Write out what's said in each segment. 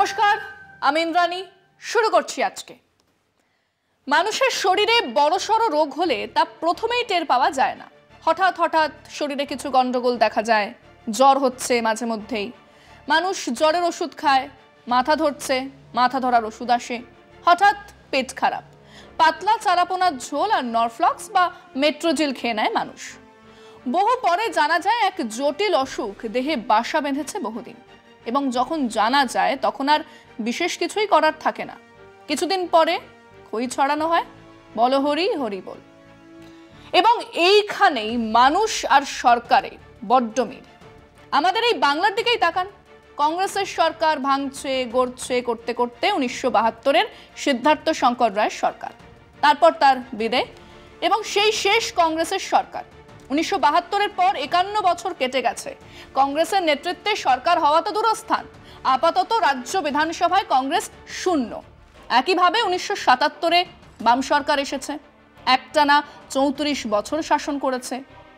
নমস্কার, আমি ইন্দ্রাণী। শুরু করছি আজকে। মানুষের শরীরে বড়সড় রোগ হলে তা প্রথমেই টের পাওয়া যায় না। হঠাৎ হঠাৎ শরীরে কিছু গন্ডগোল দেখা যায়, জ্বর হচ্ছে মাঝে মধ্যেই, মানুষ জ্বরের ওষুধ খায়, মাথা ধরছে, মাথা ধরার ওষুধ আসে, হঠাৎ পেট খারাপ, পাতলা চারাপোনার ঝোল আর নরফ্লক্স বা মেট্রোজিল খেয়ে নেয় মানুষ। বহু পরে জানা যায় এক জটিল অসুখ দেহে বাসা বেঁধেছে বহুদিন, এবং যখন জানা যায় তখন আর বিশেষ কিছুই করার থাকে না। কিছুদিন পরে খই ছড়ানো হয়, বল হরি হরি বল। এবং এইখানেই মানুষ আর সরকারে বড্ড মিল। আমাদের এই বাংলার দিকেই তাকান। কংগ্রেসের সরকার ভাঙছে গড়ছে করতে করতে 1972-এর সিদ্ধার্থ শঙ্কর রায়ের সরকার, তারপর তার বিদায়, এবং সেই শেষ কংগ্রেসের সরকার। 1972-এর পর 51 বছর কেটে গেছে। কংগ্রেসের নেতৃত্বে সরকার হওয়া তো দূরস্থান, আপাতত রাজ্য বিধানসভায় কংগ্রেস শূন্য। একইভাবে 1977-এ বাম সরকার এসেছে, একটানা 34 বছর শাসন করেছে।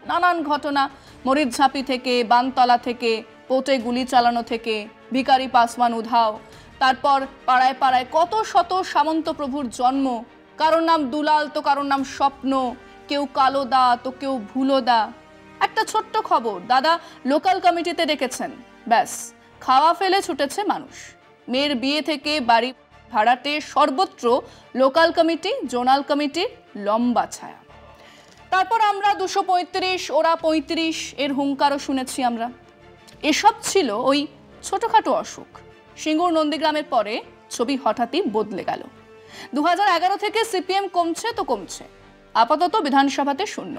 নানান ঘটনা, মরিচঝাঁপি থেকে, বানতলা থেকে, পোটে গুলি চালানো থেকে, ভিখারি পাসওয়ান উধাও, তারপর পাড়ায় পাড়ায় কত শত সামন্ত প্রভুর জন্ম, কারোর নাম দুলাল তো কারোর নাম স্বপ্ন, কেউ কালোদা তো কেউ ভুলোদা। একটা ছোট্ট খবর, দাদা লোকাল কমিটিতে ডেকেছেন, ব্যাস খাওয়া ফেলে ছুটেছে মানুষ। মেয়ের বিয়ে থেকে বাড়ি ভাড়াটে সর্বত্র লোকাল কমিটি, জোনাল কমিটির লম্বা ছায়া। তারপর আমরা 235, ওরা 35 এর হুঙ্কারও শুনেছি আমরা। এসব ছিল ওই ছোটখাটো অসুখ। সিঙ্গুর নন্দীগ্রামের পরে ছবি হঠাৎই বদলে গেল। 2011 থেকে সিপিএম কমছে তো কমছে, আপাতত বিধানসভাতে শূন্য।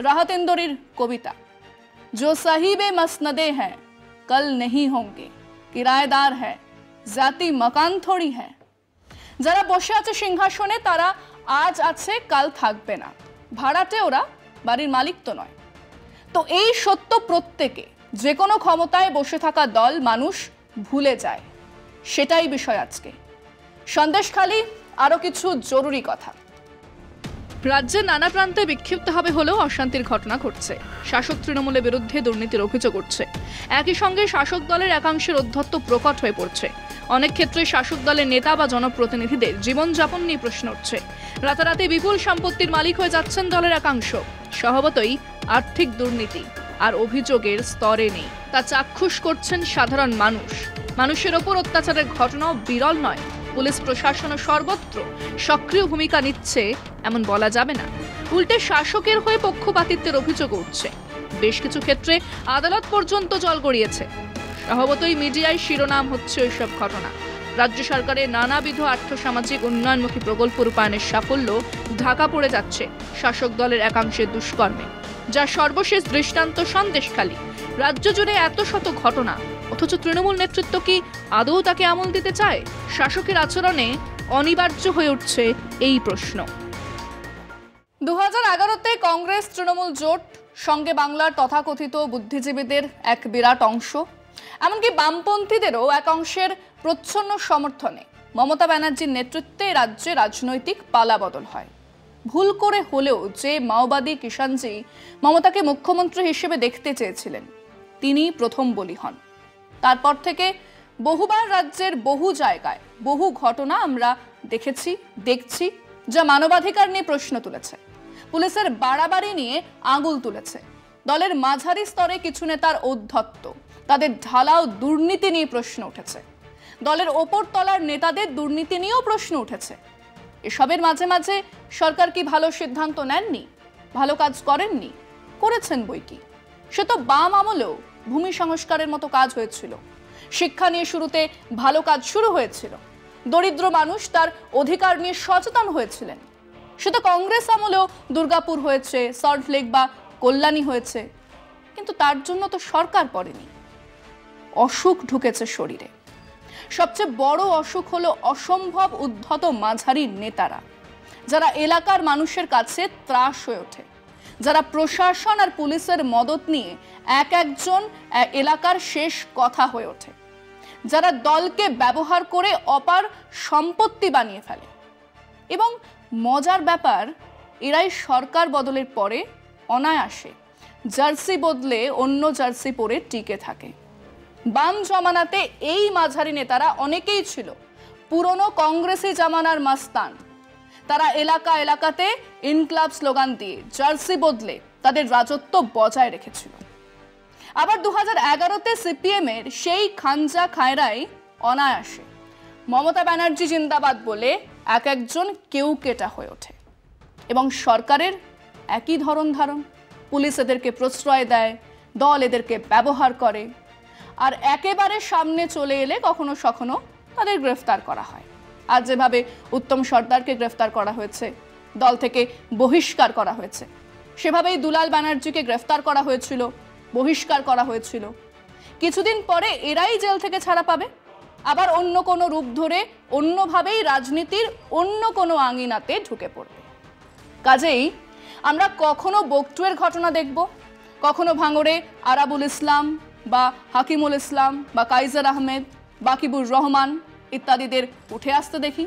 রাহাত ইন্দোরির কবিতা, जो साहिबे मसनदे हैं कल नहीं होंगे, किराएदार है জাতি মকান থোড়ি হ্যাঁ। যারা বসে আছে সিংহাসনে তারা আজ আছে কাল থাকবে না, ভাড়াটে ওরা, বাড়ির মালিক তো নয়। তো এই সত্য প্রত্যেকে, যে কোনো ক্ষমতায় বসে থাকা দল মানুষ ভুলে যায়। সেটাই বিষয় আজকে। সন্দেশখালি আরো কিছু জরুরি কথা। রাজ্যের নানা প্রান্তে বিক্ষিপ্ত হবে হলেও অশান্তির ঘটনা ঘটছে। শাসক তৃণমূলের বিরুদ্ধে দুর্নীতির অভিযোগ উঠছে। একই সঙ্গে শাসক দলের একাংশের ঔদ্ধত্য প্রকট হয়ে পড়ছে। অনেক ক্ষেত্রে শাসক দলের নেতা বা জনপ্রতিনিধিদের জীবনযাপন নিয়ে প্রশ্ন উঠছে। রাতারাতি বিপুল সম্পত্তির মালিক হয়ে যাচ্ছেন দলের একাংশ। স্বভাবতই আর্থিক দুর্নীতি আর অভিযোগের স্তরে নেই, তা চাক্ষুষ করছেন সাধারণ মানুষ। মানুষের ওপর অত্যাচারের ঘটনাও বিরল নয়। পুলিশ প্রশাসনও সর্বত্র সক্রিয় ভূমিকা নিচ্ছে এমন বলা যাবে না। উল্টে শাসকের হয়ে পক্ষপাতিত্বের অভিযোগ উঠছে। বেশ কিছু ক্ষেত্রে আদালত পর্যন্ত জল গড়িয়েছে। স্বভাবতই মিডিয়ায় শিরোনাম হচ্ছে ওইসব ঘটনা। রাজ্য সরকারের নানাবিধ আর্থসামাজিক উন্নয়নমুখী প্রকল্প রূপায়ণের সাফল্য ঢাকা পড়ে যাচ্ছে শাসক দলের একাংশের দুষ্কর্মে, যা সর্বশেষ দৃষ্টান্ত সন্দেশখালি। রাজ্য জুড়ে এত শত ঘটনা, অথচ তৃণমূল নেতৃত্ব কি আদৌ তাকে আমল দিতে চায়? শাসকের আচরণে অনিবার্য হয়ে উঠছে এই প্রশ্ন। 2011-তে কংগ্রেস তৃণমূল জোট, সঙ্গে বাংলার তথাকথিত বুদ্ধিজীবীদের এক বিরাট অংশ, এমনকি বামপন্থীদেরও এক অংশের প্রচ্ছন্ন সমর্থনে মমতা ব্যানার্জির নেতৃত্বে রাজ্যে রাজনৈতিক পালাবদল হয়। ভুল করে হলেও যে মাওবাদী কিষাণজি মমতাকে মুখ্যমন্ত্রী হিসেবে দেখতে চেয়েছিলেন, তিনি প্রথম বলি হন। তারপর থেকে বহুবার রাজ্যের বহু জায়গায় বহু ঘটনা আমরা দেখেছি, দেখছি, যা মানবাধিকার নিয়ে প্রশ্ন তুলেছে, পুলিশের বাড়াবাড়ি নিয়ে আঙুল তুলেছে, দলের মাঝারি স্তরে কিছু নেতার ঔদ্ধত্য, তাদের ঢালাও দুর্নীতি নিয়ে প্রশ্ন উঠেছে, দলের ওপর তলার নেতাদের দুর্নীতি নিয়েও প্রশ্ন উঠেছে। এসবের মাঝে মাঝে সরকার কি ভালো সিদ্ধান্ত নেননি, ভালো কাজ করেননি? করেছেন বই কি। সে তো বাম আমলেও ভূমি সংস্কারের মতো কাজ হয়েছিল, শিক্ষা নিয়ে শুরুতে ভালো কাজ শুরু হয়েছিল, দরিদ্র মানুষ তার অধিকার নিয়ে সচেতন হয়েছিলেন। সে তো কংগ্রেস আমলেও দুর্গাপুর হয়েছে, সল্টলেক বা কল্যাণী হয়েছে, কিন্তু তার জন্য তো সরকার পড়েনি। অসুখ ঢুকেছে শরীরে। সবচেয়ে বড় অসুখ হলো অসম্ভব উদ্ধত মাঝারি নেতারা, যারা এলাকার মানুষের কাছে ত্রাস হয়ে ওঠে, যারা প্রশাসন আর পুলিশের মদত নিয়ে এক একজন এলাকার শেষ কথা হয়ে ওঠে, যারা দলকে ব্যবহার করে অপার সম্পত্তি বানিয়ে ফেলে। এবং মজার ব্যাপার, এরাই সরকার বদলের পরে অনায়াসে জার্সি বদলে অন্য জার্সি পরে টিকে থাকে। বাম জমানাতে এই মাঝারি নেতারা অনেকেই ছিল পুরনো কংগ্রেসি জামানার মাস্তান। তারা এলাকা এলাকাতে ইনক্লাব স্লোগান দিয়ে জার্সি বদলে তাদের রাজত্ব বজায় রেখেছিল। আবার 2011-তে সিপিএম এর সেই খাঞ্জা খায়রাই অনায়াসে মমতা ব্যানার্জি জিন্দাবাদ বলে এক একজন কেউ কেটা হয়ে ওঠে এবং সরকারের একই ধারণ। পুলিশ এদেরকে প্রশ্রয় দেয়, দল এদেরকে ব্যবহার করে, আর একেবারে সামনে চলে এলে কখনো সখনো তাদের গ্রেফতার করা হয়। আর যেভাবে উত্তম সর্দারকে গ্রেফতার করা হয়েছে, দল থেকে বহিষ্কার করা হয়েছে, সেভাবেই দুলাল ব্যানার্জিকে গ্রেফতার করা হয়েছিল, বহিষ্কার করা হয়েছিল। কিছুদিন পরে এরাই জেল থেকে ছাড়া পাবে, আবার অন্য কোনো রূপ ধরে অন্যভাবেই রাজনীতির অন্য কোনো আঙিনাতে ঢুকে পড়বে। কাজেই আমরা কখনো বকটুয়ের ঘটনা দেখব, কখনো ভাঙড়ে আরাবুল ইসলাম বা হাকিমুল ইসলাম বা কাইজার আহমেদ, বাকিবুর রহমান ইত্যাদিদের উঠে আসতে দেখি।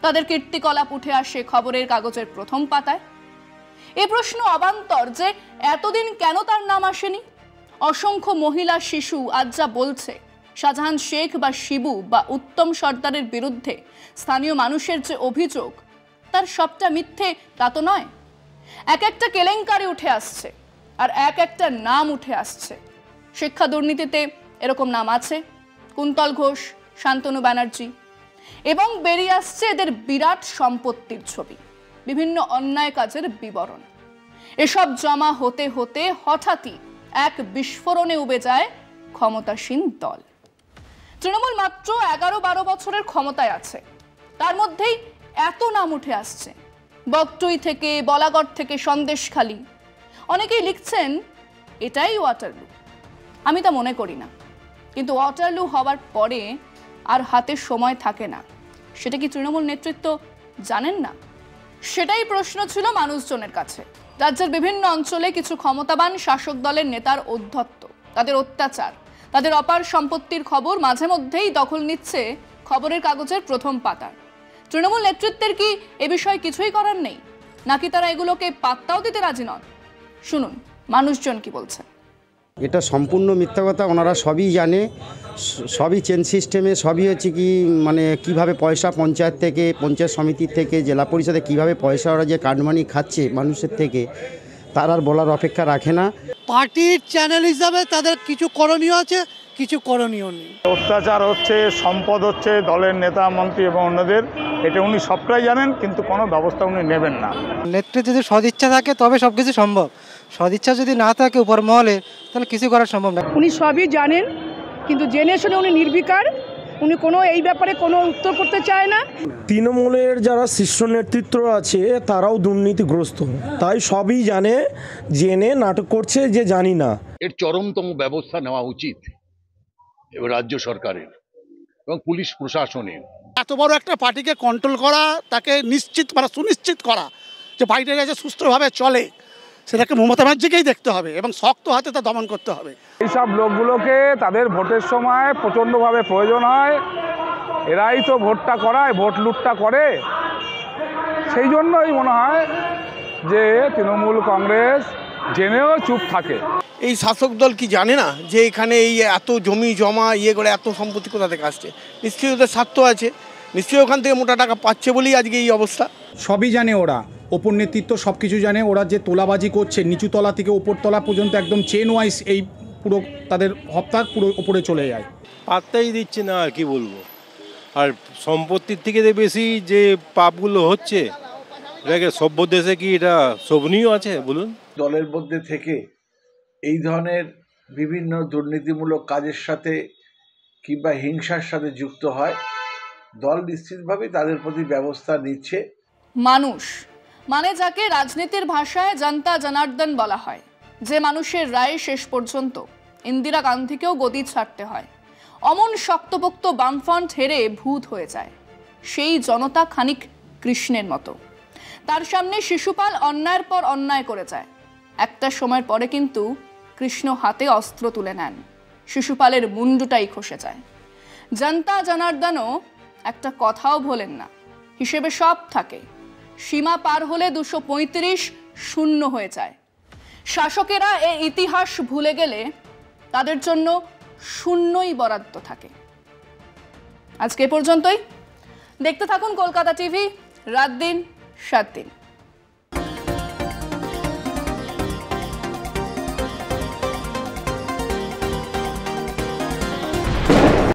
তাদের কীর্তিকলাপ উঠে আসে খবরের কাগজের প্রথম পাতায়। এ প্রশ্ন অবান্তর যে এতদিন কেন তার নাম আসেনি। অসংখ্য মহিলা, শিশু আজ যা বলছে, শাহজাহান শেখ বা শিবু বা উত্তম সর্দারের বিরুদ্ধে স্থানীয় মানুষের যে অভিযোগ, তার সবটা মিথ্যে তা তো নয়। এক একটা কেলেঙ্কারি উঠে আসছে আর এক একটা নাম উঠে আসছে। শিক্ষা দুর্নীতিতে এরকম নাম আছে কুন্তল ঘোষ, শান্তনু ব্যানার্জি, এবং বেরিয়ে আসছে এদের বিরাট সম্পত্তির ছবি, বিভিন্ন অন্যায় কাজের বিবরণ। এসব জমা হতে হতে হঠাৎই এক বিস্ফোরণে উবে যায় ক্ষমতাসীন দল। তৃণমূল মাত্র 11-12 বছরের ক্ষমতায় আছে, তার মধ্যেই এত নাম উঠে আসছে, বকটুই থেকে বলাগড় থেকে সন্দেশখালি। অনেকেই লিখছেন এটাই ওয়াটারলু। আমি তা মনে করি না, কিন্তু ওয়াটারলু হওয়ার পরে আর হাতে সময় থাকে না, সেটা কি তৃণমূল নেতৃত্ব জানেন না? সেটাই প্রশ্ন ছিল মানুষজনের কাছে। রাজ্যের বিভিন্ন অঞ্চলে কিছু ক্ষমতাবান শাসক দলের নেতার ঔদ্ধত্য, তাদের অত্যাচার, তাদের অপার সম্পত্তির খবর মাঝে মধ্যেই দখল নিচ্ছে খবরের কাগজের প্রথম পাতার। তৃণমূল নেতৃত্বের কি এ বিষয়ে কিছুই করার নেই, নাকি তারা এগুলোকে পাত্তাও দিতে রাজি নন? শুনুন মানুষজন কি বলছেন। এটা সম্পূর্ণ মিথ্যা কথা। ওনারা সবই জানে, সবই চেন সিস্টেমে, সবই হচ্ছে কি মানে কিভাবে পয়সা পঞ্চায়েত থেকে, পঞ্চায়েত সমিতির থেকে, জেলা পরিষদে কিভাবে পয়সা ওরা যে কাটমানি খাচ্ছে মানুষের থেকে, তার আর বলার অপেক্ষা রাখে না। পার্টির চ্যানেল হিসাবে তাদের কিছু করণীয় আছে, কিছু করণীয় নেই। অত্যাচার হচ্ছে, সম্পদ হচ্ছে দলের নেতা মন্ত্রী এবং অন্যদের, এটা উনি সবটাই জানেন, কিন্তু কোনো ব্যবস্থা উনি নেবেন না। নেতৃত্বে যদি সদিচ্ছা থাকে তবে সব কিছু সম্ভব, সদিচ্ছা যদি না থাকে উপর মহলে তাহলে কিছু করা সম্ভব না। উনি সবই জানেন, কিন্তু জেনে শুনে উনি নির্বিকার, উনি কোনো এই ব্যাপারে কোনো উত্তর করতে চায় না। তৃণমূলের যারা শীর্ষ নেতৃত্ব আছে তারাও দুর্নীতিগ্রস্ত, তাই সবই জানে, জেনে নাটক করছে যে জানি না। এর চরমতম ব্যবস্থা নেওয়া উচিত এবার রাজ্য সরকারের এবং পুলিশ প্রশাসনের। এত বড় একটা পার্টিকে কন্ট্রোল করা, তাকে নিশ্চিত মানে সুনিশ্চিত করা যে পার্টিটা যাতে সুস্থভাবে চলে, সেটাকে মমতা ব্যানার্জিকেই দেখতে হবে এবং শক্ত হাতে তা দমন করতে হবে। এইসব লোকগুলোকে তাদের ভোটের সময় প্রচণ্ডভাবে প্রয়োজন হয়, এরাই তো ভোটটা করায়, ভোট লুটটা করে। সেই জন্যই মনে হয় যে তৃণমূল কংগ্রেস জেনেও চুপ থাকে। এই শাসক দল কি জানে না যে এখানে এই এত জমি জমা ইয়ে করে এত সম্পত্তি কোথা থেকে আসছে? নিশ্চয়ই ওদের স্বার্থ আছে, নিশ্চয়ই ওখান থেকে মোটা টাকা পাচ্ছে বলেই আজকে এই অবস্থা। সবই জানে ওরা, ওপর নেতৃত্ব সব কিছু জানে। ওরা যে তোলাবাজি করছে, নিচু তলা থেকে ওপর তলা পর্যন্ত একদম চেন ওয়াইজ এই পুরো তাদের হপ্তাহ পুরো ওপরে চলে যায়। পাত্তাই দিচ্ছে না, আর কি বলবো। আর সম্পত্তির থেকে বেশি যে পাপগুলো হচ্ছে, এটাকে সভ্য দেশে কি এটা শোভনীয় আছে বলুন? দলের মধ্যে থেকে এই ধরনের বিভিন্ন দুর্নীতিমূলক কাজের সাথে কিংবা হিংসার সাথে যুক্ত হয়, দল নিশ্চিতভাবে তাদের প্রতি ব্যবস্থা নিচ্ছে। মানুষ মানে যাকে রাজনীতির ভাষায় জনতা জনার্দন বলা হয়, যে মানুষের রায় শেষ পর্যন্ত ইন্দিরা গান্ধীকেও গদি ছাড়তে হয়, অমন শক্তপোক্ত বামফ্রন্ট হেরে ভূত হয়ে যায়। সেই জনতা খানিক কৃষ্ণের মতো, তার সামনে শিশুপাল অন্যায়ের পর অন্যায় করে যায়। একটা সময়ের পরে কিন্তু কৃষ্ণ হাতে অস্ত্র তুলে নেন, শিশুপালের মুন্ডুটাই খসে যায়। জনতা জনার্দনও একটা কথাও ভোলেন না, হিসেবে সব থাকে। সীমা পার হলে 235 শূন্য হয়ে যায়। শাসকেরা এই ইতিহাস ভুলে গেলে তাদের জন্য শূন্যই বরাদ্দ থাকে। আজকে এ পর্যন্তই। দেখতে থাকুন কলকাতা টিভি, রাত দিন 7 দিন।